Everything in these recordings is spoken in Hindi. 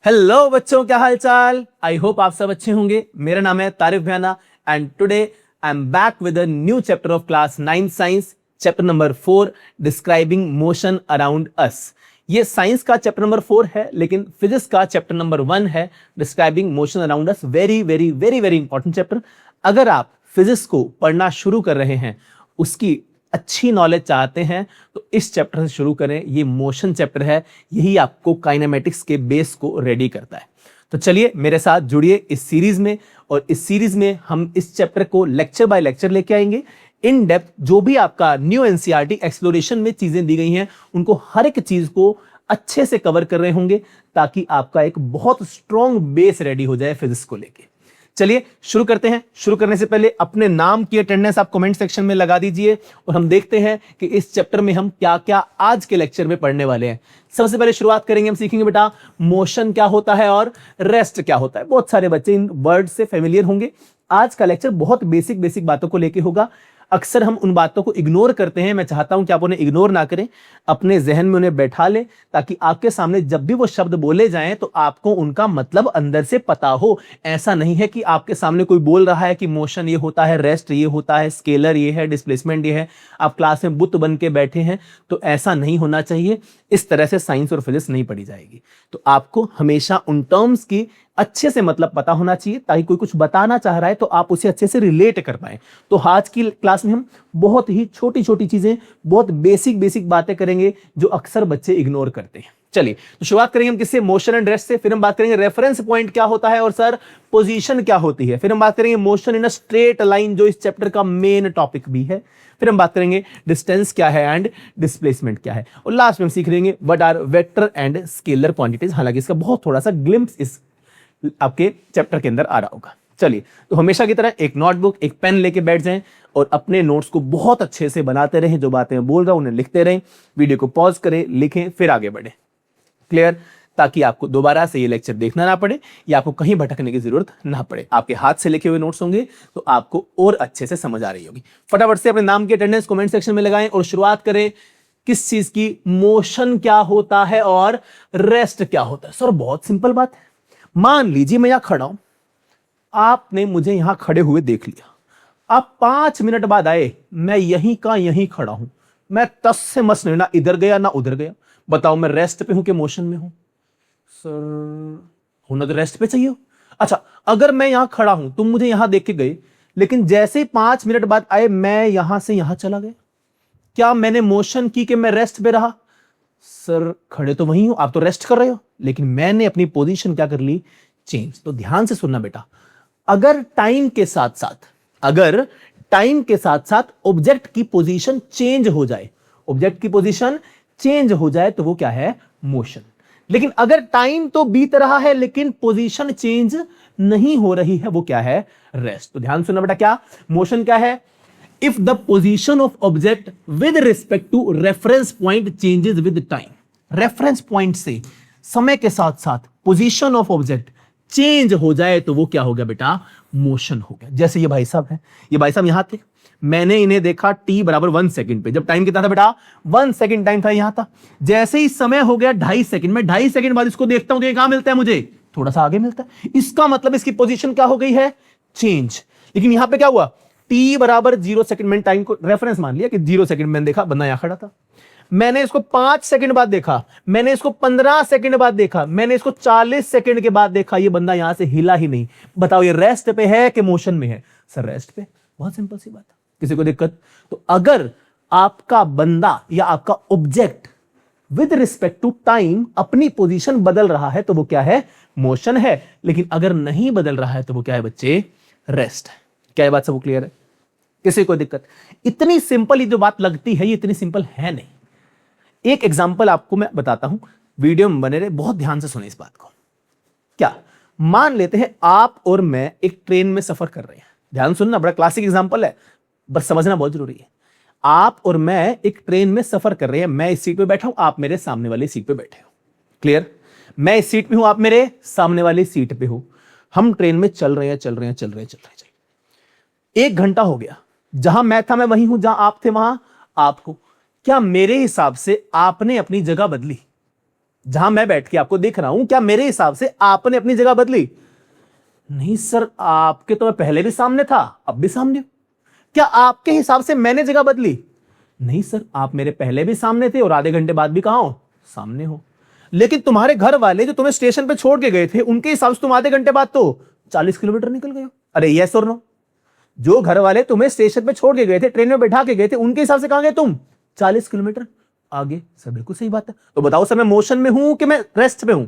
हेलो बच्चों, क्या हाल चाल। आई होप आप सब अच्छे होंगे। मेरा नाम है Tarif Bhaiyana and today I am back with a new chapter of class 9 science, chapter number 4 describing motion around us. ये साइंस का चैप्टर नंबर 4 है, लेकिन फिजिक्स का चैप्टर नंबर 1 है डिस्क्राइबिंग मोशन अराउंड अस। Very very very very important chapter. अगर आप फिजिक्स को पढ़ना शुरू कर रहे हैं, उसकी अच्छी नॉलेज चाहते हैं, तो इस चैप्टर से शुरू करें। ये मोशन चैप्टर है, यही आपको काइनेमेटिक्स के बेस को रेडी करता है। तो चलिए मेरे साथ जुड़िए इस सीरीज में, और इस सीरीज में हम इस चैप्टर को लेक्चर बाय लेक्चर लेके आएंगे। इन डेप्थ जो भी आपका न्यू एनसीईआरटी एक्सप्लोरेशन में चीजें दी गई हैं, उनको हर एक चीज को अच्छे से कवर कर रहे होंगे, ताकि आपका एक बहुत स्ट्रॉन्ग बेस रेडी हो जाए फिजिक्स को लेके। चलिए शुरू करते हैं। शुरू करने से पहले अपने नाम की अटेंडेंस आप कमेंट सेक्शन में लगा दीजिए, और हम देखते हैं कि इस चैप्टर में हम क्या क्या आज के लेक्चर में पढ़ने वाले हैं। सबसे पहले शुरुआत करेंगे, हम सीखेंगे बेटा मोशन क्या होता है और रेस्ट क्या होता है। बहुत सारे बच्चे इन वर्ड से फेमिलियर होंगे। आज का लेक्चर बहुत बेसिक बेसिक बातों को लेके होगा। अक्सर हम उन बातों को इग्नोर करते हैं। मैं चाहता हूं कि आप उन्हें इग्नोर ना करें, अपने जहन में उन्हें बैठा लें, ताकि आपके सामने जब भी वो शब्द बोले जाएं तो आपको उनका मतलब अंदर से पता हो। ऐसा नहीं है कि आपके सामने कोई बोल रहा है कि मोशन ये होता है, रेस्ट ये होता है, स्केलर ये है, डिस्प्लेसमेंट ये है, आप क्लास में बुत बन के बैठे हैं। तो ऐसा नहीं होना चाहिए। इस तरह से साइंस और फिजिक्स नहीं पढ़ी जाएगी। तो आपको हमेशा उन टर्म्स की अच्छे से मतलब पता होना चाहिए, ताकि कोई कुछ बताना चाह रहा है तो आप उसे अच्छे से रिलेट कर पाए। तो आज की क्लास में हम बहुत ही छोटी छोटी चीजें, बहुत बेसिक बेसिक बातें करेंगे जो अक्सर बच्चे इग्नोर करते हैं। चलिए तो शुरुआत करेंगे हम किससे? मोशन एंड रेस्ट से। फिर हम बात करेंगे रेफरेंस पॉइंट क्या होता है, और सर पोजीशन क्या होती है। फिर हम बात करेंगे motion in a straight line, जो इस चैप्टर का मेन टॉपिक भी है। फिर हम बात करेंगे डिस्टेंस क्या है एंड डिस्प्लेसमेंट क्या है, और लास्ट में हम सीख लेंगे what are vector and scalar quantities. हालांकि इसका बहुत थोड़ा सा ग्लिम्प्स इस आपके चैप्टर के अंदर आ रहा होगा। चलिए तो हमेशा की तरह एक नोटबुक, एक पेन लेके बैठ जाएं, और अपने नोट्स को बहुत अच्छे से बनाते रहें। जो बातें मैं बोल रहा हूं उन्हें लिखते रहें। वीडियो को पॉज करें, लिखें, फिर आगे बढ़ें। क्लियर? ताकि आपको दोबारा से ये लेक्चर देखना ना पड़े, या आपको कहीं भटकने की जरूरत ना पड़े। आपके हाथ से लिखे हुए नोट्स होंगे तो आपको और अच्छे से समझ आ रही होगी। फटाफट से अपने नाम की अटेंडेंस कमेंट सेक्शन में लगाएं, और शुरुआत करें किस चीज की? मोशन क्या होता है और रेस्ट क्या होता है। सर बहुत सिंपल बात है। मान लीजिए मैं यहां खड़ा हूं, आपने मुझे यहां खड़े हुए देख लिया, आप 5 मिनट बाद आए, मैं यहीं का यहीं खड़ा हूं, मैं तस से मस नहीं, ना इधर गया ना उधर गया। बताओ मैं रेस्ट पे हूं कि मोशन में हूं? सर होना तो रेस्ट पे चाहिए हो। अच्छा, अगर मैं यहां खड़ा हूं, तुम मुझे यहां देख के गए, लेकिन जैसे ही 5 मिनट बाद आए मैं यहां से यहां चला गया, क्या मैंने मोशन की कि मैं रेस्ट पे रहा? सर खड़े तो वहीं हो, आप तो रेस्ट कर रहे हो, लेकिन मैंने अपनी पोजीशन क्या कर ली? चेंज। तो ध्यान से सुनना बेटा, अगर टाइम के साथ साथ ऑब्जेक्ट की पोजीशन चेंज हो जाए, ऑब्जेक्ट की पोजीशन चेंज हो जाए तो वो क्या है? मोशन। लेकिन अगर टाइम तो बीत रहा है लेकिन पोजीशन चेंज नहीं हो रही है, वो क्या है? रेस्ट। तो ध्यान सुनना बेटा, क्या मोशन क्या है? If the position of object with respect to reference point changes with time, reference point से समय के साथ साथ position of object change हो जाए तो वो क्या हो गया बेटा? मोशन हो गया। जैसे ये भाई साहब हैं, ये भाई साहब यहां थे, मैंने इन्हें देखा t बराबर 1 सेकंड पे। जब टाइम कितना था बेटा? 1 सेकंड टाइम था, यहां था। जैसे ही समय हो गया 2.5 सेकंड, मैं 2.5 सेकंड बाद इसको देखता हूं तो ये कहां मिलता है मुझे? थोड़ा सा आगे मिलता है। इसका मतलब इसकी पोजीशन क्या हो गई है? चेंज। लेकिन यहां पे क्या हुआ? t बराबर 0 सेकंड, मैंने टाइम को रेफरेंस मान लिया कि 0 सेकंड मैंने देखा, बंदा यहां खड़ा था। मैंने इसको 5 सेकंड बाद देखा, मैंने इसको 15 सेकंड बाद देखा, मैंने इसको 40 सेकंड के बाद देखा, ये बंदा यहां से हिला ही नहीं। बताओ ये रेस्ट पे है कि मोशन में है? सर रेस्ट पे। बहुत सिंपल सी बात है, किसी को दिक्कत? तो अगर आपका बंदा या आपका object with respect to time अपनी पोजीशन बदल रहा है तो वो क्या है? मोशन है। लेकिन अगर नहीं बदल रहा है तो वो क्या है बच्चे? रेस्ट है। क्या ये बात सबको क्लियर है? किसी को दिक्कत? इतनी सिंपल ये जो बात लगती है, ये इतनी सिंपल है नहीं। एक एग्जांपल आपको मैं बताता हूं, वीडियो में बने रहे, बहुत ध्यान से सुने इस बात को। क्या मान लेते हैं आप और मैं एक ट्रेन में सफर कर रहे हैं। ध्यान सुनना, बड़ा क्लासिक एग्जांपल है, बस समझना बहुत जरूरी है। आप और मैं एक ट्रेन में सफर कर रहे हैं। मैं इस सीट पे बैठा हूं, आप मेरे सामने वाली सीट पे बैठे हो। क्लियर? मैं इस सीट पे हूं, आप मेरे सामने वाली सीट पे हो। हम ट्रेन में चल रहे हैं। 1 घंटा हो गया, जहां मैं था मैं वहीं हूं, जहां आप थे वहां आप हो। क्या मेरे हिसाब से आपने अपनी जगह बदली? जहां मैं बैठ के आपको देख रहा हूं, क्या मेरे हिसाब से आपने अपनी जगह बदली? नहीं सर, आपके तो मैं पहले भी सामने था, अब भी सामने हूं। क्या आपके हिसाब से मैंने जगह बदली? नहीं सर, आप मेरे पहले भी सामने थे और आधे घंटे बाद भी कहां हो? सामने हो। लेकिन तुम्हारे घर वाले जो तुम्हें स्टेशन पे छोड़ के गए थे, उनके हिसाब से तुम आधे घंटे बाद तो 40 किलोमीटर निकल गए हो। अरे यस और नो? जो घर वाले तुम्हें स्टेशन पे छोड़ के गए थे, ट्रेन में बैठा के गए थे, उनके हिसाब से कहां गए तुम? 40 किलोमीटर आगे। सर बिल्कुल सही बात है। तो बताओ सर, मैं मोशन में हूं कि मैं रेस्ट पे हूं?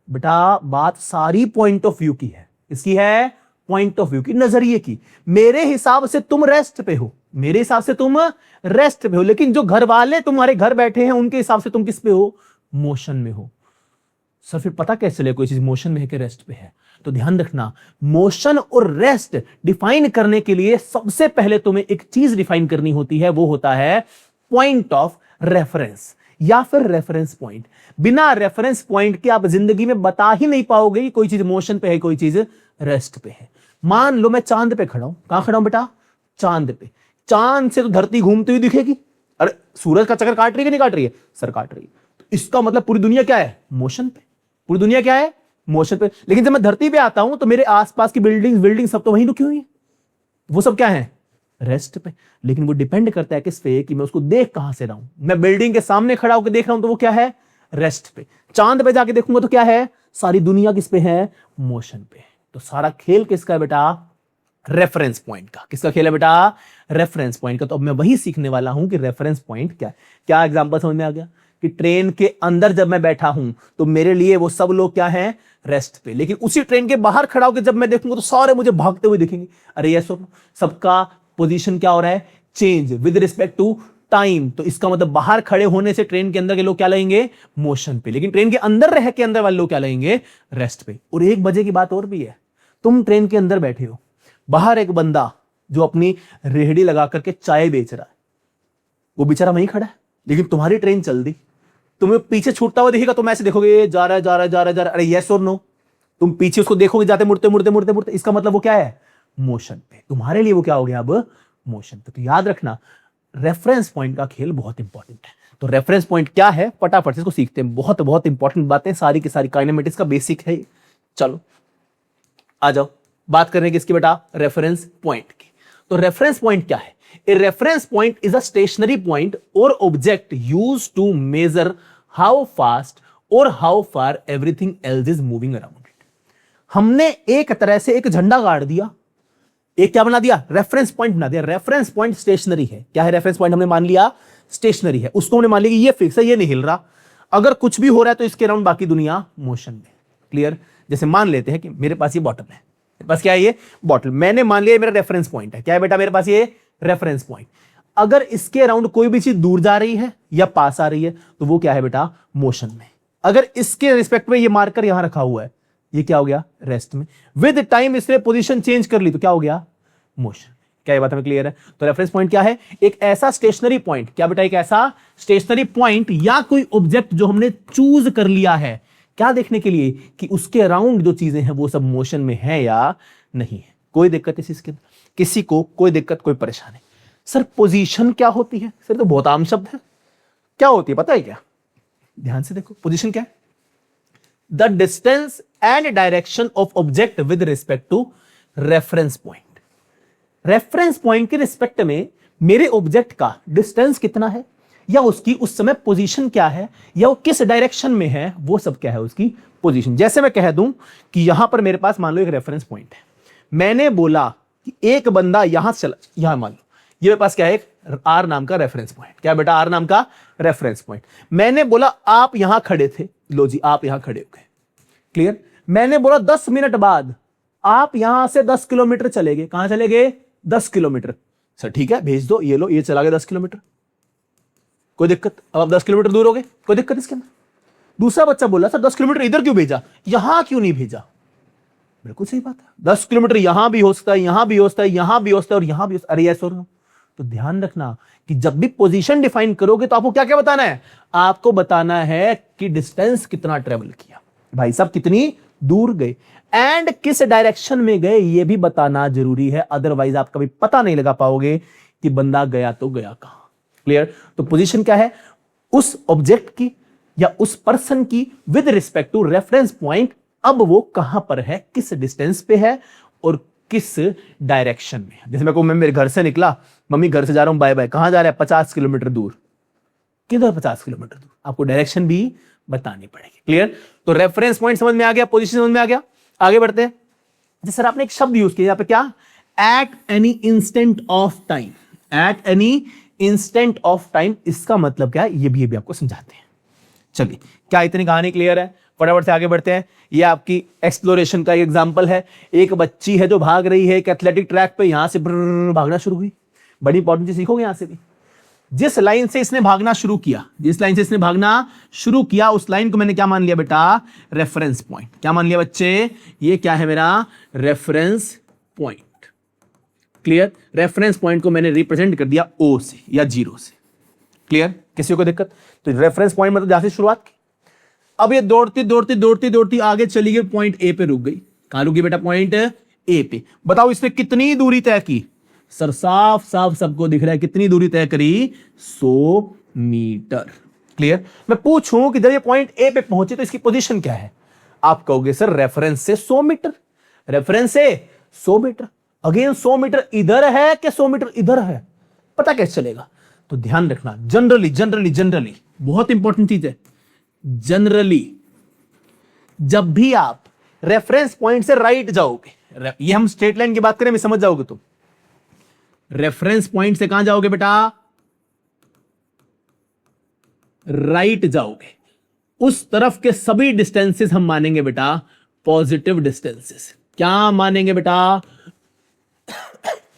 बेटा बात सारी पॉइंट ऑफ व्यू की है। इसकी है पॉइंट ऑफ व्यू की, नजरिए की। मेरे हिसाब से तुम रेस्ट पे हो, मेरे हिसाब से तुम रेस्ट पे हो, लेकिन जो घर वाले तुम्हारे घर बैठे हैं, उनके हिसाब से तुम किस पे हो? मोशन में हो। सर फिर पता कैसे चले कोई चीज मोशन में है कि रेस्ट पे है? तो ध्यान रखना, मोशन और रेस्ट डिफाइन करने के लिए सबसे पहले तुम्हें एक चीज डिफाइन करनी होती है, वो होता है पॉइंट ऑफ रेफरेंस या फिर रेफरेंस पॉइंट। बिना रेफरेंस पॉइंट के आप जिंदगी में बता ही नहीं पाओगे कि कोई चीज मोशन पे है, कोई चीज रेस्ट पे है। मान लो मैं चांद पे खड़ा हूं। कहां खड़ा हूं बेटा? चांद पे। चांद से तो धरती घूमती हुई दिखेगी। अरे सूरज का चक्कर काट रही है कि नहीं काट रही है? सर काट रही है। तो इसका मतलब पूरी दुनिया क्या है? मोशन पे। पूरी दुनिया क्या है? मोशन पे। लेकिन जब मैं धरती पे आता हूं तो मेरे आसपास की बिल्डिंग सब तो वहीं रुकी हुई है, वो सब क्या है? रेस्ट पे। लेकिन वो डिपेंड करता है किस पे, कि मैं उसको देख कहां से रहा हूं। मैं बिल्डिंग के सामने खड़ा होकर देख रहा हूं तो वो क्या है? रेस्ट पे। चांद पे जाके देखूंगा तो क्या है? सारी दुनिया किस पे है? मोशन पे। तो सारा खेल किसका है बेटा? रेफरेंस पॉइंट का। किसका खेल है बेटा? रेफरेंस पॉइंट का। तो अब मैं वही सीखने वाला हूं कि रेफरेंस पॉइंट क्या है। क्या एग्जांपल समझ में आ गया? कि ट्रेन के अंदर जब मैं बैठा हूं तो मेरे लिए वो सब लोग क्या हैं? रेस्ट पे। लेकिन उसी ट्रेन के बाहर खड़ा होकर जब मैं देखूंगा तो सारे मुझे भागते हुए दिखेंगे। अरे ये सबका पोजीशन क्या हो रहा है? Change with respect to time. तो इसका मतलब बाहर खड़े होने से ट्रेन के अंदर के लोग क्या लगेंगे? मोशन पे। लेकिन ट्रेन के अंदर रह के अंदर वाले लोग क्या लगेंगे? रेस्ट पे। और 1 बजे की बात और भी है, तुम ट्रेन के अंदर बैठे हो, बाहर एक बंदा जो अपनी रेहड़ी लगा करके चाय बेच रहा है, वो बेचारा वहीं खड़ा है। लेकिन तुम्हारी ट्रेन चल दी, तुम्हें पीछे छूटता हुआ दिखेगा, तुम ऐसे देखोगे जा रहा है जा रहा है जा रहा है जा रहा है। अरे यस और नो? तुम पीछे उसको देखोगे जाते मुड़ते मुड़ते मुड़ते मुड़ते, इसका मतलब वो क्या है? मोशन पे। तुम्हारे लिए वो क्या हो गया अब? मोशन पे। तो याद रखना, रेफरेंस पॉइंट का खेल बहुत इंपॉर्टेंट है। तो रेफरेंस पॉइंट क्या है, फटाफट से इसको सीखते हैं। बहुत बहुत इंपॉर्टेंट बातें, सारी की सारी काइनेमेटिक्स का बेसिक है। चलो आ जाओ, बात करने की इसकी बेटा रेफरेंस पॉइंट की। तो रेफरेंस पॉइंट क्या है? A reference point is a stationary point or object used to measure how fast और how far everything else is moving around it. हमने एक तरह से एक झंडा गाड़ दिया, एक क्या बना दिया? रेफरेंस पॉइंट बना दिया। रेफरेंस पॉइंट स्टेशनरी है। क्या है रेफरेंस पॉइंट? हमने मान लिया स्टेशनरी है। उसको हमने मान लिया कि ये फिक्स है, ये नहीं हिल रहा। अगर कुछ भी हो रहा है तो इसके अराउंड बाकी दुनिया मोशन में। क्लियर? जैसे मान लेते हैं कि मेरे पास ये बॉटल है, मेरे पास क्या है? ये बॉटल। मैंने मान लिया ये मेरा रेफरेंस पॉइंट है। क्या है बेटा मेरे पास? ये रेफरेंस पॉइंट। अगर इसके अराउंड कोई भी चीज दूर जा रही है या पास आ रही है तो वो क्या है बेटा? मोशन में। अगर इसके रिस्पेक्ट में ये मार्कर यहां रखा हुआ है, ये क्या हो गया? रेस्ट में। विद टाइम इसने पोजीशन चेंज कर ली तो क्या हो गया? मोशन। क्या ये बात हमें क्लियर है? तो रेफरेंस पॉइंट क्या है? एक ऐसा स्टेशनरी पॉइंट। क्या बेटा? एक ऐसा स्टेशनरी पॉइंट या कोई ऑब्जेक्ट जो हमने चूज कर लिया है, क्या देखने के लिए? कि उसके अराउंड जो चीजें हैं वो सब मोशन में है या नहीं है। कोई दिक्कत इसके अंदर? किसी को कोई दिक्कत, कोई परेशानी? सर पोजीशन क्या होती है? सर तो बहुत आम शब्द है। क्या होती है पता है क्या? ध्यान से देखो, पोजीशन क्या है? The distance and direction of object with respect to reference point. Reference point के रिस्पेक्ट में मेरे ऑब्जेक्ट का डिस्टेंस कितना है, या उसकी उस समय पोजीशन क्या है, या वो किस डायरेक्शन में है, वो सब क्या है? उसकी पोजीशन। जैसे मैं कह दूं कि यहां पर मेरे पास मान लो एक रेफरेंस पॉइंट है। मैंने बोला कि एक बंदा यहां से चला, यहां मान लो ये मेरे पास क्या है? एक आर नाम का रेफरेंस पॉइंट। क्या बेटा? आर नाम का रेफरेंस पॉइंट। मैंने बोला आप यहां खड़े थे, लो जी आप यहां खड़े हो गए। क्लियर? मैंने बोला 10 मिनट बाद आप यहां से 10 किलोमीटर चले गए। कहां चले गए? 10 किलोमीटर। सर ठीक है भेज दो, ये लो, ये चला गया 10 किलोमीटर। कोई दिक्कत? अब आप 10 किलोमीटर दूर हो गए, कोई दिक्कत इसके अंदर? दूसरा बच्चा बोला सर 10 किलोमीटर इधर क्यों भेजा, यहां क्यों नहीं भेजा? बिल्कुल सही बात है, 10 किलोमीटर यहां भी हो सकता है, यहां भी हो सकता है, यहां भी हो सकता है और यहां भी हो सकता है। अरे यस और नो? तो ध्यान रखना कि जब भी पोजीशन डिफाइन करोगे तो आपको क्या क्या बताना है? आपको बताना है कि डिस्टेंस कितना ट्रेवल किया, भाई साहब कितनी दूर गए, एंड किस डायरेक्शन में गए ये भी बताना जरूरी है। अदरवाइज आप कभी पता नहीं लगा पाओगे कि बंदा गया तो गया कहां। क्लियर? तो पोजीशन क्या है? उस ऑब्जेक्ट की या उस पर्सन की with respect to reference point, अब वो कहां पर है, किस डिस्टेंस पे है और किस डायरेक्शन में। जैसे मैं मेरे घर से निकला, मम्मी घर से जा रहा हूं बाय बाय, कहां जा रहा है, 50 किलोमीटर दूर। किधर 50 किलोमीटर दूर, आपको डायरेक्शन भी बतानी पड़ेगी। क्लियर? तो रेफरेंस पॉइंट समझ में आ गया, पोजीशन समझ में आ गया। आगे बढ़ते हैं। जैसे सर आपने एक शब्द यूज किया यहां पे, क्या, at any instant of time. At any instant of time, इसका मतलब क्या है, ये भी आपको समझाते हैं। चलिए, क्या इतनी कहानी क्लियर है? फटाफट से आगे बढ़ते हैं। ये आपकी एक्सप्लोरेशन का एक एग्जांपल है। एक बच्ची है जो भाग रही है एक एथलेटिक ट्रैक पे, यहां से भागना शुरू हुई। बड़ी इंपॉर्टेंट चीज सीखोगे यहां से भी। जिस लाइन से इसने भागना शुरू किया, उस लाइन को मैंने क्या मान लिया बेटा, रेफरेंस पॉइंट। क्या मान लिया बच्चे, ये क्या है मेरा, reference point. Clear? Reference point को मैंने रिप्रेजेंट कर दिया O से या 0 से। क्लियर? किसी को दिक्कत? तो रेफरेंस पॉइंट मतलब जहां से शुरुआत की, अब ये दौड़ती आगे चली गई, पॉइंट A पे रुक गई। कहां रुक गई बेटा, पॉइंट A पे। बताओ इसने कितनी दूरी तय की? सर साफ सबको दिख रहा है, कितनी दूरी तय करी, 100 मीटर। क्लियर? मैं पूछूं कि जब ये पॉइंट A पे पहुंचे तो इसकी पोजीशन क्या है, आप कहोगे सर रेफरेंस से 100 मीटर। रेफरेंस से 100 मीटर, अगेन 100 मीटर इधर है कि 100 मीटर इधर है, पता कैसे चलेगा? तो ध्यान रखना, जनरली बहुत इंपॉर्टेंट चीज है। जनरली जब भी आप रेफरेंस पॉइंट से राइट जाओगे, ये हम स्ट्रेट लाइन की बात करें, मैं समझ जाओगे तुम। रेफरेंस पॉइंट से कहां जाओगे बेटा, राइट जाओगे, उस तरफ के सभी डिस्टेंसेस हम मानेंगे बेटा पॉजिटिव डिस्टेंसेस। क्या मानेंगे बेटा,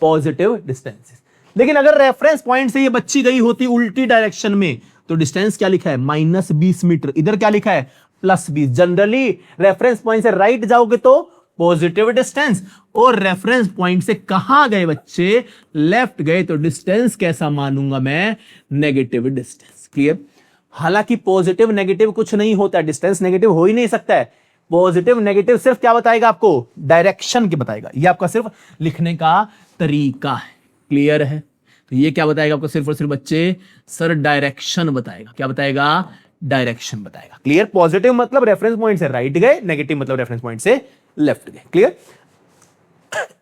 पॉजिटिव डिस्टेंसेस। लेकिन अगर रेफरेंस पॉइंट से ये बच्ची गई होती उल्टी डायरेक्शन में, तो डिस्टेंस क्या लिखा है, -20 मीटर। इधर क्या लिखा है, +20। जनरली रेफरेंस पॉइंट से राइट जाओगे तो पॉजिटिव डिस्टेंस, और रेफरेंस पॉइंट से कहां गए बच्चे, लेफ्ट गए, तो डिस्टेंस कैसा मानूंगा मैं, नेगेटिव डिस्टेंस। क्लियर? हालांकि पॉजिटिव नेगेटिव कुछ नहीं होता, डिस्टेंस नेगेटिव हो ही नहीं सकता है। पॉजिटिव नेगेटिव सिर्फ क्या बताएगा आपको, डायरेक्शन की बताएगा। ये आपका सिर्फ लिखने का तरीका है। क्लियर है? तो ये क्या बताएगा आपको, सिर्फ और सिर्फ बच्चे, सर डायरेक्शन बताएगा। क्या बताएगा, डायरेक्शन बताएगा। क्लियर? पॉजिटिव मतलब रेफरेंस पॉइंट से राइट गए, नेगेटिव मतलब रेफरेंस पॉइंट से लेफ्ट गए। क्लियर?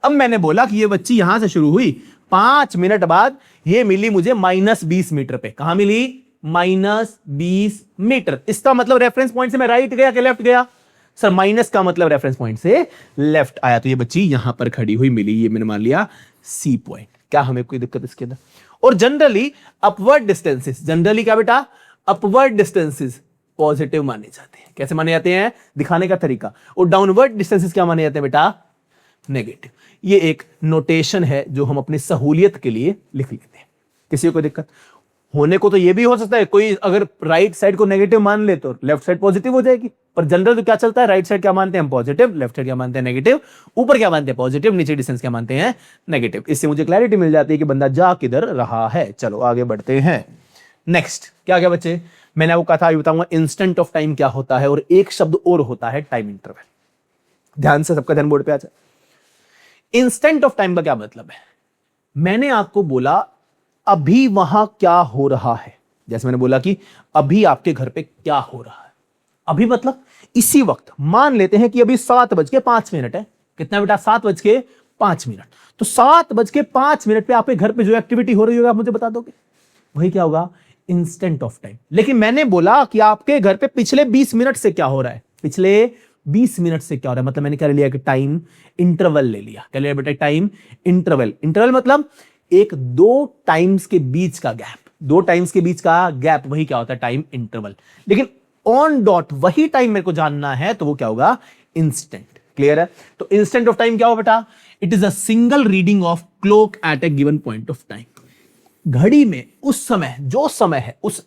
अब मैंने बोला कि ये बच्ची यहां से शुरू हुई, 5 मिनट बाद ये मिली मुझे -20 मीटर पे। कहां मिली, -20 मीटर। इसका मतलब रेफरेंस पॉइंट से मैं राइट गया कि लेफ्ट गया, सर माइनस का मतलब रेफरेंस पॉइंट से लेफ्ट आया। तो ये बच्ची यहां पर खड़ी हुई मिली, ये मैंने मान लिया C पॉइंट। क्या हमें कोई दिक्कत इसके अंदर? और जनरली अपवर्ड डिस्टेंसेस, जनरली क्या बेटा, अपवर्ड डिस्टेंसेस पॉजिटिव माने जाते हैं। कैसे माने जाते हैं, दिखाने का तरीका। और डाउनवर्ड डिस्टेंसेस क्या माने जाते हैं बेटा, नेगेटिव। ये एक नोटेशन है जो हम अपनी सहूलियत के लिए लिख लेते हैं। किसी को दिक्कत होने को तो ये भी हो सकता है, कोई अगर राइट साइड को नेगेटिव मान ले तो लेफ्ट साइड पॉजिटिव हो जाएगी। पर जनरल तो क्या चलता है, राइट साइड क्या मानते हैं हम, पॉजिटिव, लेफ्ट साइड क्या मानते हैं, नेगेटिव, ऊपर क्या मानते हैं, पॉजिटिव, नीचे डिस्टेंस क्या मानते हैं, नेगेटिव। इससे मुझे क्लैरिटी मिल जाती है कि बंदा जा किधर रहा है। चलो आगे बढ़ते हैं। नेक्स्ट क्या क्या बच्चे, मैंने आपको कहा था, बताऊंगा इंस्टेंट ऑफ टाइम क्या होता है, और एक शब्द और होता है टाइम इंटरवल। ध्यान से, सबका ध्यान बोर्ड पे आ जाए। इंस्टेंट ऑफ टाइम का क्या मतलब है, मैंने आपको बोला अभी वहां क्या हो रहा है। जैसे मैंने बोला कि अभी आपके घर पे क्या हो रहा है, अभी मतलब इसी वक्त। मान लेते हैं कि अभी 7:05 है। कितना बेटा, 7:05। तो 7:05 पे आपके घर पे जो एक्टिविटी हो रही होगी आप मुझे बता दोगे, वही क्या होगा, इंस्टेंट ऑफ टाइम। लेकिन मैंने बोला कि आपके घर पे पिछले 20 मिनट से क्या हो रहा है, पिछले 20 मिनट से क्या हो रहा है, मतलब मैंने क्या ले लिया कि टाइम इंटरवल ले लिया। क्या ले लिया बेटा, टाइम इंटरवल। इंटरवल मतलब एक दो टाइम्स के बीच का गैप, दो टाइम्स के बीच का गैप, वही क्या होता है, टाइम इंटरवल। लेकिन ऑन डॉट वही टाइम मेरे को जानना है तो वो क्या होगा, इंस्टेंट। क्लियर है? तो इंस्टेंट ऑफ टाइम क्या हो बेटा, it is a single reading of clock at a given point of time. घड़ी में उस समय, जो समय है उस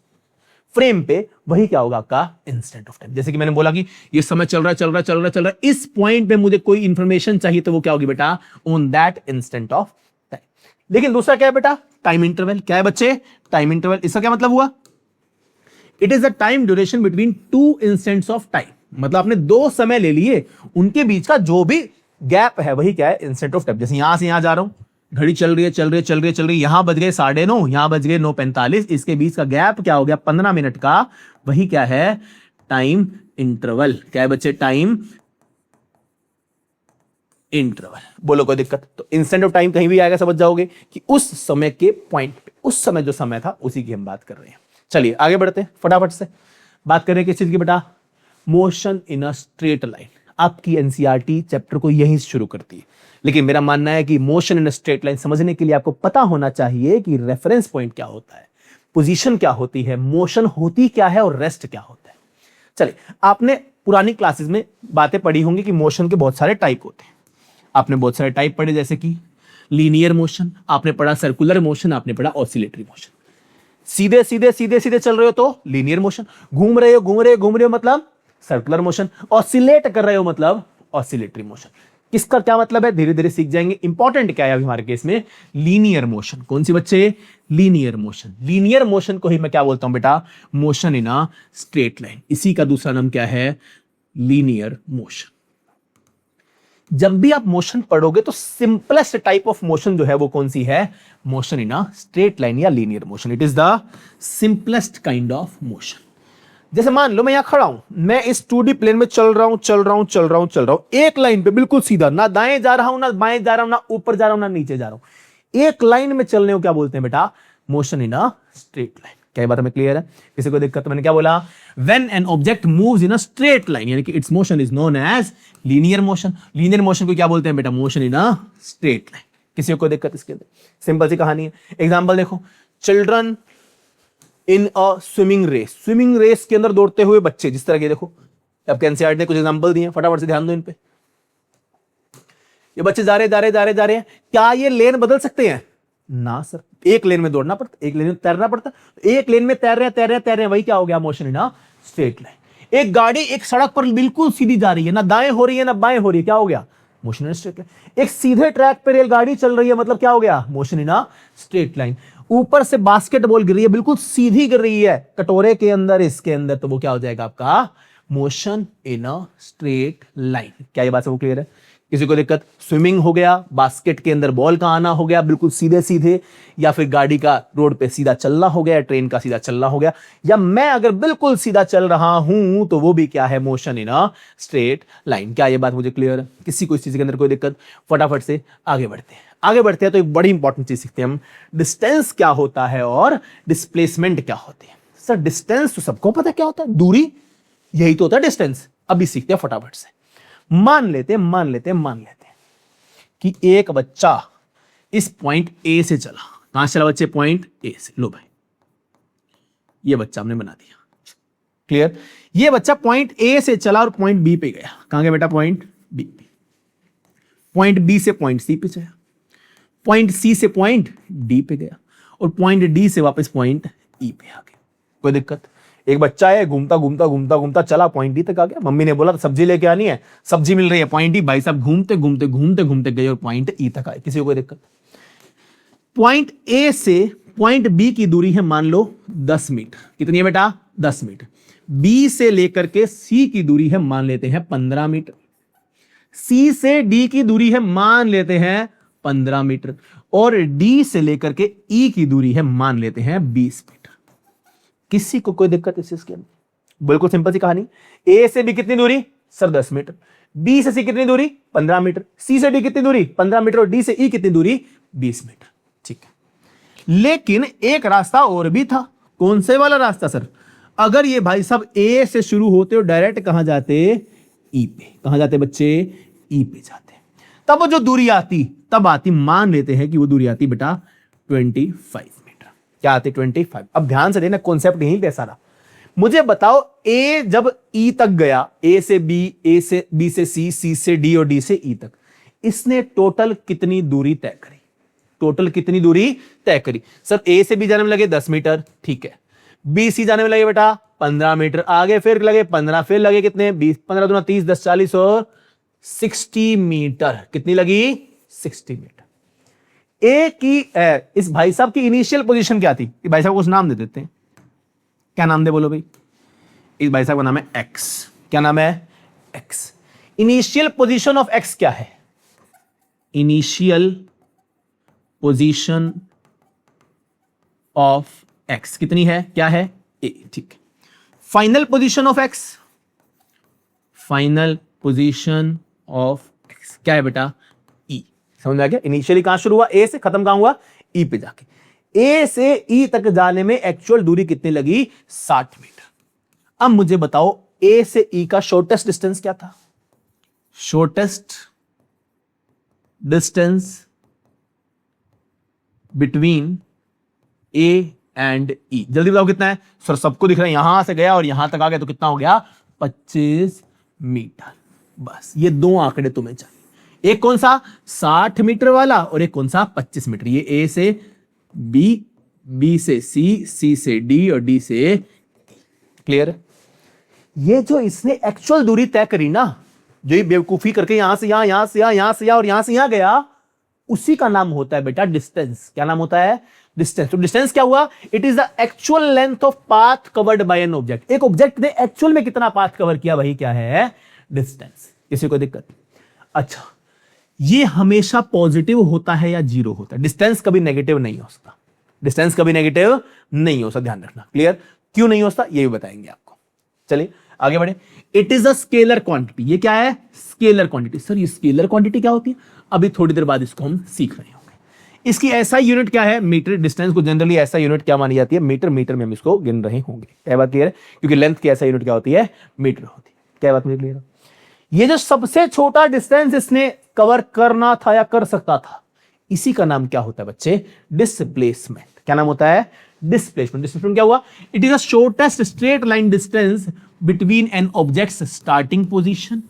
फ्रेम पे, वही क्या होगा आपका इंस्टेंट ऑफ टाइम। जैसे कि मैंने बोला कि ये समय चल रहा है, इस पॉइंट पे मुझे कोई इंफॉर्मेशन चाहिए तो वो क्या होगी बेटा, on that instant of time. लेकिन दूसरा क्या है बेटा, टाइम इंटरवल। क्या है बच्चे, टाइम इंटरवल। इसका क्या मतलब हुआ, it is the time duration between two instants of time. मतलब आपने दो समय ले लिए, उनके बीच का जो भी गैप है वही क्या है, इंस्टेंट ऑफ टाइम। जैसे यहां से यहां जा रहा हूं, घड़ी चल रही है चल रही है चल रही है चल रही है, यहां बज गए 9:30, यहां बज गए 9:45, इसके बीच का गैप क्या हो गया 15 मिनट का, वही क्या है टाइम इंटरवल। क्या है बच्चे टाइम इंटरवल। बोलो कोई दिक्कत? तो इंस्टेंट ऑफ टाइम कहीं भी आएगा समझ जाओगे कि उस समय के पॉइंट पे, उस समय जो समय था उसी की हम बात कर रहे हैं। चलिए आगे बढ़ते हैं फटाफट से। बात करें किस चीज की बेटा? Motion in a straight line. आपकी एनसीईआरटी चैप्टर को यहीं से शुरू करती है, लेकिन मेरा मानना है कि motion in a straight line समझने के लिए आपको पता होना चाहिए कि रेफरेंस पॉइंट क्या होता है, पोजीशन क्या होती है, मोशन होती क्या है और रेस्ट क्या होता है। चलिए, आपने पुरानी क्लासेस में बातें पढ़ी होंगी कि मोशन के बहुत सारे टाइप होते हैं। आपने बहुत सारे टाइप पढ़े, जैसे कि लीनियर मोशन, आपने पढ़ा सर्कुलर मोशन, आपने पढ़ा ऑसिलेटरी मोशन। सीधे सीधे सीधे सीधे चल रहे हो तो लीनियर मोशन, घूम रहे हो घूम रहे हो घूम रहे हो मतलब सर्कुलर मोशन, ऑसिलेट कर रहे हो मतलब ऑसिलेटरी मोशन। किसका क्या मतलब है धीरे धीरे सीख जाएंगे। इंपॉर्टेंट क्या है अभी हमारे केस में? Linear motion. कौन सी बच्चे? Linear motion. लीनियर मोशन को ही मैं क्या बोलता हूं बेटा? Motion in a straight line. इसी का दूसरा नाम क्या है? Linear motion. जब भी आप मोशन पढ़ोगे तो सिंपलेस्ट टाइप ऑफ मोशन जो है वो कौन सी है? Motion in a straight line या linear motion. It is the simplest kind of motion. जैसे मान लो मैं यहां खड़ा हूं, मैं इस 2D प्लेन में चल रहा हूं, एक लाइन पे बिल्कुल सीधा, ना दाएं जा रहा हूं ना बाएं जा रहा हूं, ना ऊपर जा रहा हूं ना नीचे जा रहा हूं, एक लाइन में चलने को क्या बोलते हैं बेटा? Motion in a straight line. क्या ये बात हमें क्लियर है? किसी को दिक्कत? मैंने क्या बोला? When an object moves in a straight line, यानी कि its motion is known as linear motion. Linear motion को क्या बोलते हैं बेटा? Motion in a straight line. किसी को दिक्कत इसके अंदर? सिंपल सी कहानी है। एग्जांपल देखो, children in a swimming race. Swimming race के अंदर दौड़ते हुए बच्चे, जिस तरह के देखो, आपके एनसीईआरटी ने कुछ एग्जांपल दिए, फटाफट से ध्यान दो इन पे। ये बच्चे जा रहे हैं, क्या ये लेन बदल सकते हैं? ना सर, एक लेन में दौड़ना पड़ता, एक लेन में तैरना पड़ता, एक लेन में तैर रहे हैं, वही क्या हो गया? Motion in a straight line. एक गाड़ी एक सड़क पर बिल्कुल सीधी जा रही है, ना दाएं हो रही है ना बाएं हो रही है, क्या हो गया? Motion in a straight line. एक सीधे ट्रैक पर रेलगाड़ी चल रही है, मतलब क्या हो गया? Motion in a straight line. ऊपर से बास्केटबॉल गिर रही है, बिल्कुल सीधी गिर रही है कटोरे के अंदर, इसके अंदर, तो वो क्या हो जाएगा आपका? Motion in a straight line. क्या ये बात सब क्लियर है? किसी को दिक्कत? स्विमिंग हो गया, बास्केट के अंदर बॉल का आना हो गया बिल्कुल सीधे सीधे, या फिर गाड़ी का रोड पे सीधा चलना हो गया, ट्रेन का सीधा चलना हो गया, या मैं अगर बिल्कुल सीधा चल रहा हूं तो वो भी क्या है? Motion in a straight line. क्या ये बात मुझे क्लियर है? किसी को इस चीज के अंदर कोई दिक्कत? फटाफट से आगे बढ़ते हैं तो एक बड़ी इंपॉर्टेंट चीज सीखते हैं हम, डिस्टेंस क्या होता है और डिस्प्लेसमेंट क्या होते हैं। सर डिस्टेंस तो सबको पता है क्या होता है, दूरी, यही तो होता है डिस्टेंस। अभी सीखते हैं फटाफट से। मान लेते हैं कि एक बच्चा इस पॉइंट ए से चला। कहां से चला बच्चे? पॉइंट ए से। लो भाई, ये बच्चा हमने बना दिया, क्लियर? ये बच्चा पॉइंट ए से चला और पॉइंट बी पे गया। कहां गया बेटा? पॉइंट बी पे। पॉइंट बी से पॉइंट सी पे गया, पॉइंट सी से पॉइंट डी पे गया, और पॉइंट डी से वापस पॉइंट ई पे आ गया। कोई दिक्कत? एक बच्चा है, घूमता चला, पॉइंट डी तक आ गया। मम्मी ने बोला सब्जी लेके आनी है, सब्जी मिल रही है, पॉइंट डी। भाई साहब घूमते गए और पॉइंट ई तक आए। किसी को कोई दिक्कत? पॉइंट ए से पॉइंट बी की दूरी है मान लो 10 मीटर। कितनी है बेटा? 10 मीटर। बी से लेकर के सी की दूरी है मान लेते हैं 15 मीटर। सी से डी की दूरी है मान लेते हैं 15 मीटर, और डी से लेकर के ई की दूरी है मान लेते हैं 20 मीटर। किसी को कोई दिक्कत इस चीज के अंदर? बिल्कुल सिंपल सी कहानी। ए से बी कितनी दूरी? Sir 10 metre. बी से सी कितनी दूरी? 15 मीटर। सी से डी कितनी दूरी? 15 मीटर। और डी से ई कितनी दूरी? 20 मीटर। ठीक है, लेकिन एक रास्ता और भी था। कौन से वाला रास्ता सर? अगर ये भाई साहब ए से शुरू होते और डायरेक्ट कहां जाते? ई पे। कहां जाते बच्चे? ई पे जाते। तब वो जो दूरी आती, तब आती, मान लेते हैं कि वो दूरी आती बेटा 25 मीटर। क्या आती? 25। अब ध्यान से देना, कॉन्सेप्ट यहीं पे सारा। मुझे बताओ, ए जब ई तक गया, ए से बी, ए से बी से सी, सी से डी और डी से ई तक, इसने टोटल कितनी दूरी तय करी? टोटल कितनी दूरी तय करी? सर ए से बी जाने में लगे 10 मीटर, ठीक है। बी सी जाने में लगे बेटा 15 मीटर, आगे फिर लगे 15, फिर लगे कितने? 20, 15 दूना 30, 10 40 और 60 मीटर। कितनी लगी? 60 मीटर। ए की इस भाई साहब की इनिशियल पोजीशन क्या थी? भाई साहब को कुछ नाम दे देते हैं। क्या नाम दे बोलो भाई? इस भाई साहब का नाम है एक्स। क्या नाम है? X. Initial position of x क्या है? इनिशियल पोजीशन ऑफ एक्स कितनी है, क्या है, ए, ठीक है। Final position of x, final position of x क्या है बेटा, ई। समझ आ गया, इनिशियली कहां शुरू हुआ, ए से, खत्म कहां हुआ, ई पे जाके। ए से ई तक जाने में एक्चुअल दूरी कितनी लगी, 60 मीटर। अब मुझे बताओ ए से ई का शॉर्टेस्ट डिस्टेंस क्या था, shortest distance between A and E, जल्दी बताओ कितना है सर, सबको दिख रहा है, यहां से गया और यहां तक आ गया तो कितना हो गया, 25 मीटर। बस ये दो आंकड़े तुम्हें चाहिए, एक कौन सा 60 मीटर वाला और एक कौन सा 25 मीटर। ये ए से बी, बी से सी, सी से डी और डी से, क्लियर। ये जो इसने एक्चुअल दूरी तय करी ना, जो ये बेवकूफी करके यहां से यहां, यहां से यहां, यहां से यहां और यहां से यहां गया, उसी का नाम होता है बेटा डिस्टेंस। क्या नाम होता है, डिस्टेंस। तो डिस्टेंस क्या हुआ, it is the actual length of path covered by an object. एक ऑब्जेक्ट ने एक्चुअल में कितना पाथ कवर किया, वही क्या है, डिस्टेंस। किसी को दिक्कत, अच्छा ये हमेशा पॉजिटिव होता है या जीरो होता है, डिस्टेंस कभी नेगेटिव नहीं हो सकता, डिस्टेंस कभी नेगेटिव नहीं हो सकता, ध्यान रखना, क्लियर। क्यों नहीं हो सकता ये भी बताएंगे आपको। चलिए आगे बढ़े। It is a scalar quantity, ये क्या है, स्केलर क्वांटिटी। सर ये स्केलर क्वांटिटी क्या होती है, अभी थोड़ी देर बाद इसको हम सीख रहे होंगे। इसकी ऐसा यूनिट क्या है, मीटर। डिस्टेंस को जनरली ऐसा यूनिट क्या मानी जाती है, मीटर। मीटर में हम इसको गिन रहे होंगे, क्या बात क्लियर है, क्योंकि लेंथ की ऐसा यूनिट क्या होती है, मीटर होती है। क्या बात मुझे क्लियर है। ये जो सबसे छोटा डिस्टेंस इसने कवर करना था या कर सकता था, इसी का नाम क्या होता है बच्चे, डिस्प्लेसमेंट। क्या नाम होता है, डिस्प्लेसमेंट। डिस्प्लेसमेंट क्या हुआ, it is the shortest straight line distance between an object's starting position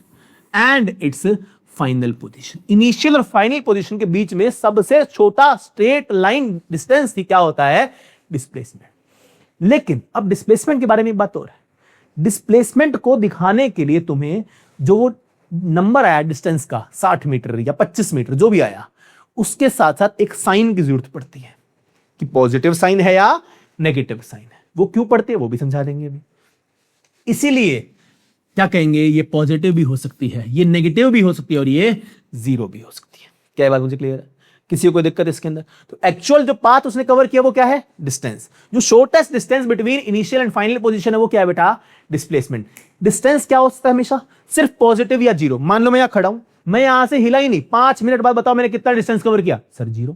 and its final position. Initial और फाइनल पोजीशन के बीच में सबसे छोटा स्ट्रेट लाइन डिस्टेंस ही क्या होता है, डिस्प्लेसमेंट। लेकिन अब डिस्प्लेसमेंट के बारे में बात हो रहा है। डिस्प्लेसमेंट को दिखाने के लिए तुम्हें जो नंबर आया डिस्टेंस का, 60 मीटर या 25 मीटर जो भी आया, उसके साथ साथ एक साइन की जरूरत पड़ती है कि पॉजिटिव साइन है या नेगेटिव साइन है। वो क्यों पड़ती है वो भी समझा देंगे अभी। इसीलिए क्या कहेंगे, ये पॉजिटिव भी हो सकती है, ये नेगेटिव भी हो सकती है और ये जीरो भी हो सकती है। क्या बात मुझे क्लियर है, किसी को कोई दिक्कत इसके अंदर। तो एक्चुअल जो पाथ उसने कवर किया वो क्या है, डिस्टेंस। जो shortest distance between initial and final position है वो क्या है बेटा, डिस्प्लेसमेंट। डिस्टेंस क्या हो सकता है हमेशा, सिर्फ पॉजिटिव या जीरो। मान लो मैं यहां खड़ा हूं, मैं यहां से हिला ही नहीं, 5 मिनट बाद बताओ मैंने कितना डिस्टेंस कवर किया, सर जीरो।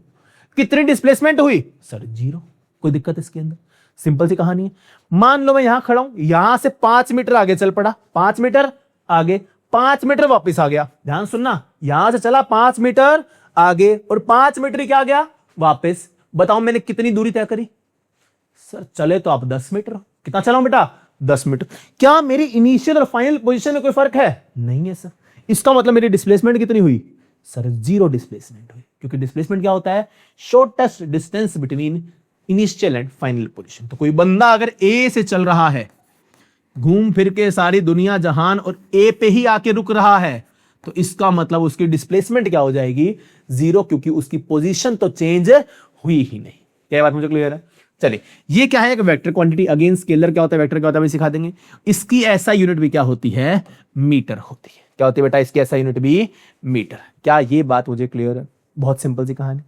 कितनी डिस्प्लेसमेंट हुई, सर जीरो। कोई दिक्कत इसके अंदर, सिंपल सी कहानी है। मान लो मैं यहां खड़ा हूं, यहां से 5 मीटर आगे चल पड़ा, 5 मीटर आगे, 5 मीटर वापस आ गया। ध्यान सुनना, यहां से चला 5 मीटर आगे और 5 मीटर क्या गया वापस। बताओ मैंने कितनी दूरी तय करी, सर चले तो आप 10 मीटर। कितना चला बेटा, 10 मीटर। क्या मेरी इनिशियल और फाइनल पोजीशन में कोई फर्क है, नहीं है सर। इसका मतलब मेरी डिस्प्लेसमेंट कितनी हुई, सर जीरो डिस्प्लेसमेंट हुई, क्योंकि डिस्प्लेसमेंट क्या होता है, shortest distance between initial and final position. तो कोई बंदा अगर ए से चल रहा है, घूम फिर के सारी दुनिया जहान और ए पे ही आके रुक रहा है, तो इसका मतलब उसकी डिस्प्लेसमेंट क्या हो जाएगी, जीरो, क्योंकि उसकी पोजीशन तो चेंज हुई ही नहीं। क्या बात मुझे क्लियर है। चलिए ये क्या है, एक वेक्टर क्वांटिटी। अगेन स्केलर क्या होता है, वेक्टर क्या होता है, सिखा देंगे। इसकी ऐसा यूनिट भी क्या होती है, मीटर होती है। क्या होती है बेटा, इसकी ऐसा यूनिट भी मीटर। क्या ये बात मुझे क्लियर है, बहुत सिंपल सी कहानी,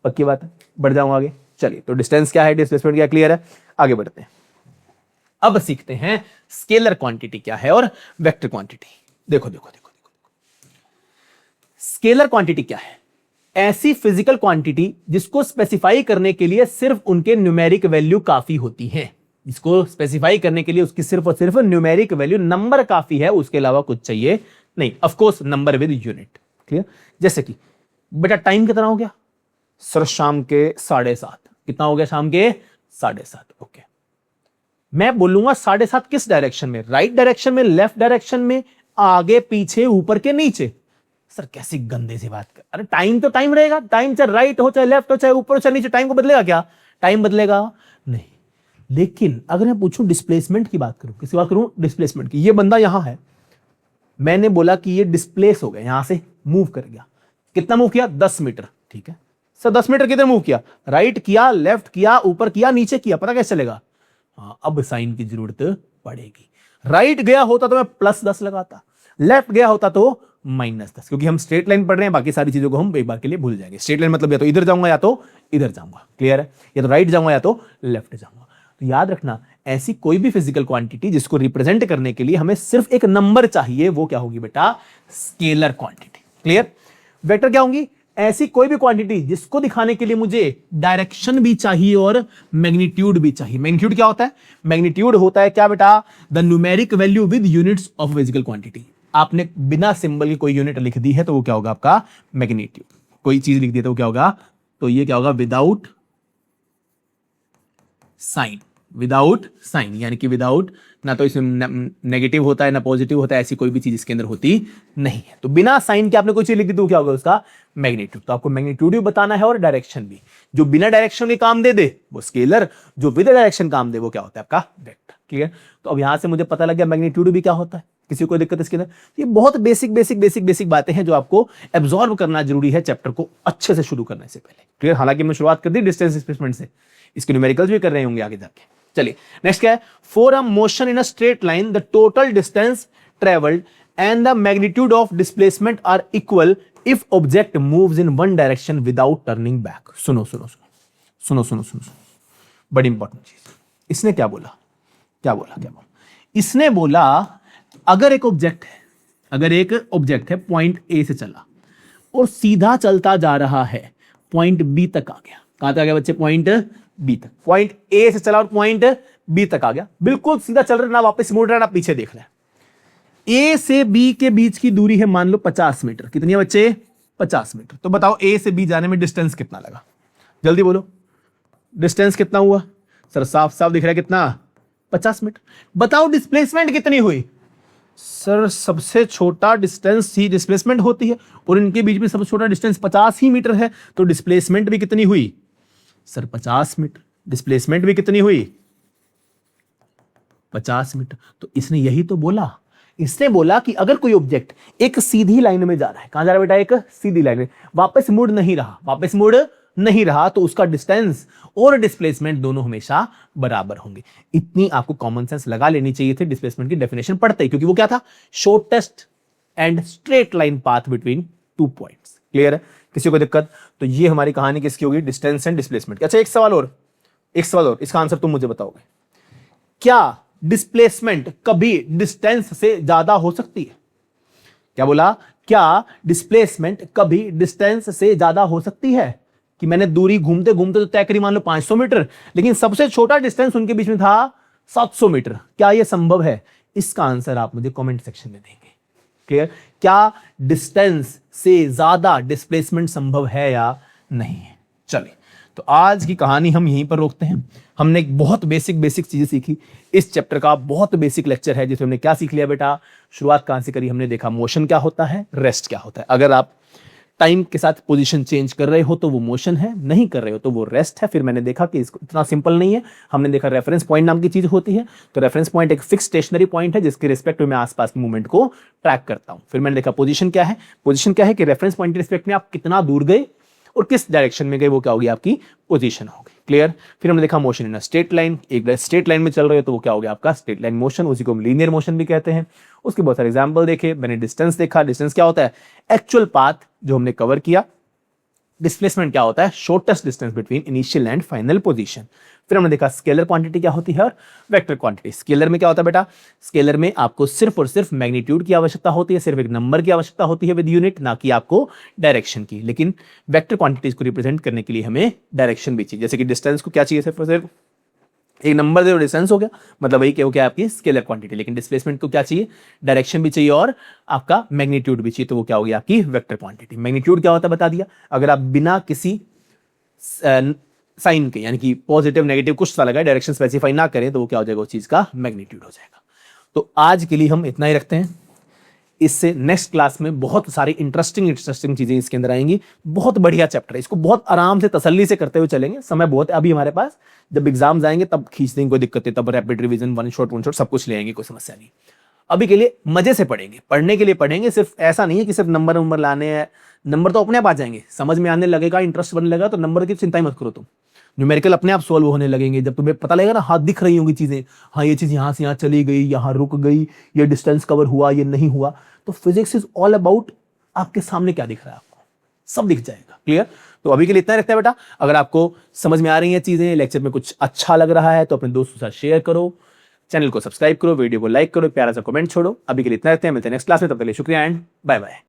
पक्की बात है। बढ़ जाऊंगा आगे। चलिए तो डिस्टेंस क्या है, डिस्प्लेसमेंट क्या, क्लियर है। आगे बढ़ते हैं, अब सीखते हैं स्केलर क्वांटिटी क्या है और वेक्टर क्वांटिटी। देखो देखो देखो देखो, स्केलर क्वांटिटी क्या है, ऐसी फिजिकल क्वांटिटी जिसको स्पेसिफाई करने के लिए सिर्फ उनके न्यूमेरिक वैल्यू काफी होती है। इसको स्पेसिफाई करने के लिए उसकी सिर्फ और सिर्फ न्यूमेरिक वैल्यू, नंबर काफी है, उसके अलावा कुछ चाहिए नहीं। Of course number with unit, clear. जैसे कि बेटा टाइम कितना हो गया, सर शाम के 7:30। कितना हो गया, शाम के 7:30। ओके, मैं बोलूंगा 7:30 किस डायरेक्शन में, राइट डायरेक्शन में, लेफ्ट डायरेक्शन में, आगे पीछे, ऊपर के नीचे। सर कैसी गंदे सी बात कर, अरे टाइम तो टाइम रहेगा, टाइम चाहे राइट हो, चाहे लेफ्ट हो, चाहे ऊपर हो, चाहे नीचे, टाइम को बदलेगा क्या, टाइम बदलेगा नहीं। लेकिन अगर मैं पूछूं डिस्प्लेसमेंट की बात करूं, किसी बात करूं डिस्प्लेसमेंट की, ये बंदा यहां है, मैंने बोला कि ये डिस्प्लेस हो गया, यहां से मूव कर गया। कितना मूव किया, 10 मीटर। ठीक है सर, 10 मीटर किधर मूव किया, राइट किया, लेफ्ट किया, ऊपर किया, नीचे किया, पता कैसे चलेगा। हाँ, अब साइन की जरूरत पड़ेगी। राइट गया होता तो मैं +10 लगाता, लेफ्ट गया होता तो -10, क्योंकि हम स्ट्रेट लाइन पढ़ रहे हैं, बाकी सारी चीजों को हम एक बार के लिए भूल जाएंगे। स्ट्रेट लाइन मतलब या तो इधर जाऊंगा या तो इधर जाऊंगा, क्लियर है, या तो राइट जाऊंगा या तो लेफ्ट जाऊंगा। तो याद रखना, ऐसी कोई भी फिजिकल क्वांटिटी जिसको रिप्रेजेंट करने के लिए हमें सिर्फ एक नंबर चाहिए, वो क्या होगी बेटा, स्केलर क्वांटिटी, क्लियर। वेक्टर क्या होंगी, ऐसी कोई भी क्वांटिटी जिसको दिखाने के लिए मुझे डायरेक्शन भी चाहिए और मैग्नीट्यूड भी चाहिए। मैग्नीट्यूड क्या होता है, मैग्नीट्यूड होता है क्या बेटा, the numeric value with units of physical quantity. आपने बिना सिंबल की कोई यूनिट लिख दी है तो वो क्या होगा आपका मैग्नीट्यूड। कोई चीज लिख दी तो वो क्या होगा, तो ये क्या होगा, विदाउट साइन, विदाउट साइन यानी कि विदाउट, ना तो इसमें नेगेटिव होता है ना पॉजिटिव होता है, ऐसी कोई भी चीज इसके अंदर होती नहीं है। तो बिना साइन के आपने कोई चीज लिख दी तो क्या होगा उसका मैग्नीट्यूड। तो आपको मैग्नीट्यूड भी बताना है और डायरेक्शन भी। जो बिना डायरेक्शन के काम दे दे वो स्केलर, जो विद डायरेक्शन काम दे वो क्या होता है आपका वेक्टर, क्लियर। तो अब यहां से मुझे पता लग गया मैग्नीट्यूड भी क्या होता है। किसी को दिक्कत इसके अंदर, ये बहुत बेसिक बातें हैं जो आपको एब्जॉर्ब करना जरूरी है चैप्टर को अच्छे से शुरू करने से पहले, क्लियर। हालांकि हमने शुरुआत कर दी डिस्टेंस डिस्प्लेसमेंट से, इसके न्यूमेरिकल्स भी कर रहे होंगे आगे जाके। चलिए नेक्स्ट क्या है, for a motion in a straight line the total distance travelled and the magnitude of displacement are equal if object moves in one direction without turning back. सुनो सुनो सुनो सुनो सुनो सुनो, बड़ी इंपॉर्टेंट चीज। इसने क्या बोला, क्या बोला, क्या बोला, इसने बोला अगर एक ऑब्जेक्ट है पॉइंट ए से चला और सीधा चलता जा रहा है पॉइंट बी तक आ गया। कहां तक आ गया बच्चे, पॉइंट बी तक। पॉइंट ए से चला और पॉइंट बी तक आ गया, बिल्कुल सीधा चल रहा है, ना वापस मुड़ रहा है ना पीछे देख रहा है। ए से बी के बीच की दूरी है मान लो 50 मीटर। कितनी है बच्चे, 50 मीटर। तो बताओ ए से बी जाने में डिस्टेंस कितना लगा, जल्दी बोलो, डिस्टेंस कितना हुआ। सर साफ साफ दिख रहा है कितना, 50 मीटर। बताओ डिस्प्लेसमेंट कितनी हुई। सर सबसे छोटा डिस्टेंस ही डिस्प्लेसमेंट होती है और इनके बीच में सबसे छोटा डिस्टेंस 50 ही मीटर है, तो डिस्प्लेसमेंट भी कितनी हुई सर 50 मीटर। डिस्प्लेसमेंट भी कितनी हुई 50 मीटर। तो इसने यही तो बोला, इसने बोला कि अगर कोई ऑब्जेक्ट एक सीधी लाइन में जा रहा है, कहां जा रहा है बेटा, एक सीधी लाइन में, वापस मुड़ नहीं रहा, तो उसका डिस्टेंस और डिस्प्लेसमेंट दोनों हमेशा बराबर होंगे। इतनी आपको कॉमन सेंस लगा लेनी चाहिए थी डिस्प्लेसमेंट की डेफिनेशन पढ़ते ही, क्योंकि वो क्या था, shortest and straight line path between two points, clear है। किसी को दिक्कत, तो ये हमारी कहानी किसकी होगी, डिस्टेंस एंड डिस्प्लेसमेंट। अच्छा एक सवाल और, इसका आंसर तुम मुझे बताओगे, क्या डिस्प्लेसमेंट कभी डिस्टेंस से ज्यादा हो सकती है। क्या बोला, क्या डिस्प्लेसमेंट कभी डिस्टेंस से ज्यादा हो सकती है, कि मैंने दूरी घूमते घूमते तो तय करी मान लो 500 मीटर, लेकिन सबसे छोटा डिस्टेंस उनके बीच में था 700 मीटर। क्या यह संभव है, इसका आंसर आप मुझे कमेंट सेक्शन में देंगे, क्लियर। क्या डिस्टेंस से ज्यादा डिस्प्लेसमेंट संभव है या नहीं है। चलिए तो आज की कहानी हम यहीं पर रोकते हैं। हमने एक बहुत बेसिक चीजें सीखी। इस चैप्टर का बहुत बेसिक लेक्चर है जिसमें हमने क्या सीख लिया बेटा, शुरुआत कहां से करी, हमने देखा मोशन क्या होता है, रेस्ट क्या होता है। अगर आप टाइम के साथ पोजीशन चेंज कर रहे हो तो वो मोशन है, नहीं कर रहे हो तो वो रेस्ट है। फिर मैंने देखा कि इसको इतना सिंपल नहीं है, हमने देखा रेफरेंस पॉइंट नाम की चीज होती है। तो रेफरेंस पॉइंट एक फिक्स स्टेशनरी पॉइंट है जिसके रिस्पेक्ट में मैं आसपास मूवमेंट को ट्रैक करता हूं। फिर मैंने देखा पोजीशन क्या है, पोजीशन क्या है कि रेफरेंस पॉइंट के रिस्पेक्ट में आप कितना दूर गए और किस डायरेक्शन में गए, वो क्या होगी आपकी पोजीशन होगी, क्लियर। फिर हमने देखा motion in a straight line, एक स्ट्रेट लाइन में चल रहे हो तो वो क्या हो गया आपका स्ट्रेट लाइन मोशन, उसी को हम लीनियर मोशन भी कहते हैं। उसके बहुत सारे एग्जांपल देखे, मैंने डिस्टेंस देखा, डिस्टेंस क्या होता है, एक्चुअल पाथ जो हमने कवर किया। डिस्प्लेसमेंट क्या होता है, shortest distance between initial and final position. फिर हमने देखा स्केलर क्वांटिटी क्या होती है और वेक्टर क्वांटिटी। स्केलर में क्या होता है बेटा, स्केलर में आपको सिर्फ और सिर्फ मैग्नीट्यूड की आवश्यकता होती है, सिर्फ एक नंबर की आवश्यकता होती है विद यूनिट, ना कि आपको डायरेक्शन की। लेकिन वेक्टर क्वांटिटीज को रिप्रेजेंट करने के लिए हमें डायरेक्शन भी चाहिए। जैसे कि डिस्टेंस को क्या चाहिए, सिर्फ और सिर्फ एक नंबर दे डिस्टेंस हो गया, मतलब वही क्या हो गया आपकी स्केलर क्वांटिटी। लेकिन डिस्प्लेसमेंट को क्या चाहिए, डायरेक्शन भी चाहिए और आपका मैग्नीट्यूड भी चाहिए, तो वो क्या हो गया आपकी वेक्टर क्वांटिटी। मैग्नीट्यूड क्या होता है बता दिया, अगर आप बिना किसी साइन के यानी कि पॉजिटिव नेगेटिव कुछ सा लगाए, डायरेक्शन स्पेसिफाई ना करें, तो वो क्या हो जाएगा, उस चीज का मैग्नीट्यूड हो जाएगा। तो आज के लिए हम इतना ही रखते हैं। इससे नेक्स्ट क्लास में बहुत सारी इंटरेस्टिंग चीजें इसके अंदर आएंगी। बहुत बढ़िया चैप्टर है, इसको बहुत आराम से तसल्ली से करते हुए चलेंगे। समय बहुत है अभी हमारे पास, जब एग्जाम्स आएंगे तब खींच देंगे, कोई दिक्कत है तब रैपिड रिवीजन वन शॉट सब कुछ ले आएंगे, कोई समस्या नहीं। अभी के लिए मजे से पढ़ेंगे, पढ़ने के लिए पढ़ेंगे, सिर्फ ऐसा नहीं है कि सिर्फ नंबर लाने हैं। नंबर तो अपने आप आ जाएंगे, समझ में आने लगेगा, इंटरेस्ट बनने लगेगा, तो नंबर की चिंता ही मत करो तुम। न्यूमेरिकल अपने आप सॉल्व होने लगेंगे जब तुम्हें पता लगेगा ना, हाथ दिख रही होंगी चीजें, हाँ ये चीज यहाँ से यहाँ चली गई, यहाँ रुक गई, ये डिस्टेंस कवर हुआ, ये नहीं हुआ, तो फिजिक्स इज ऑल अबाउट आपके सामने क्या दिख रहा है, आपको सब दिख जाएगा। क्लियर? तो अभी के लिए इतना रखते हैं बेटा। अगर आपको समझ में आ रही हैं चीजें, लेक्चर में कुछ अच्छा लग रहा है तो अपने दोस्तों के साथ शेयर करो, चैनल को सब्सक्राइब करो, वीडियो को लाइक करो, प्यारा सा कमेंट छोड़ो। अभी के लिए इतना रखते हैं, मिलते हैं नेक्स्ट क्लास में। तब तक के लिए शुक्रिया एंड बाय बाय।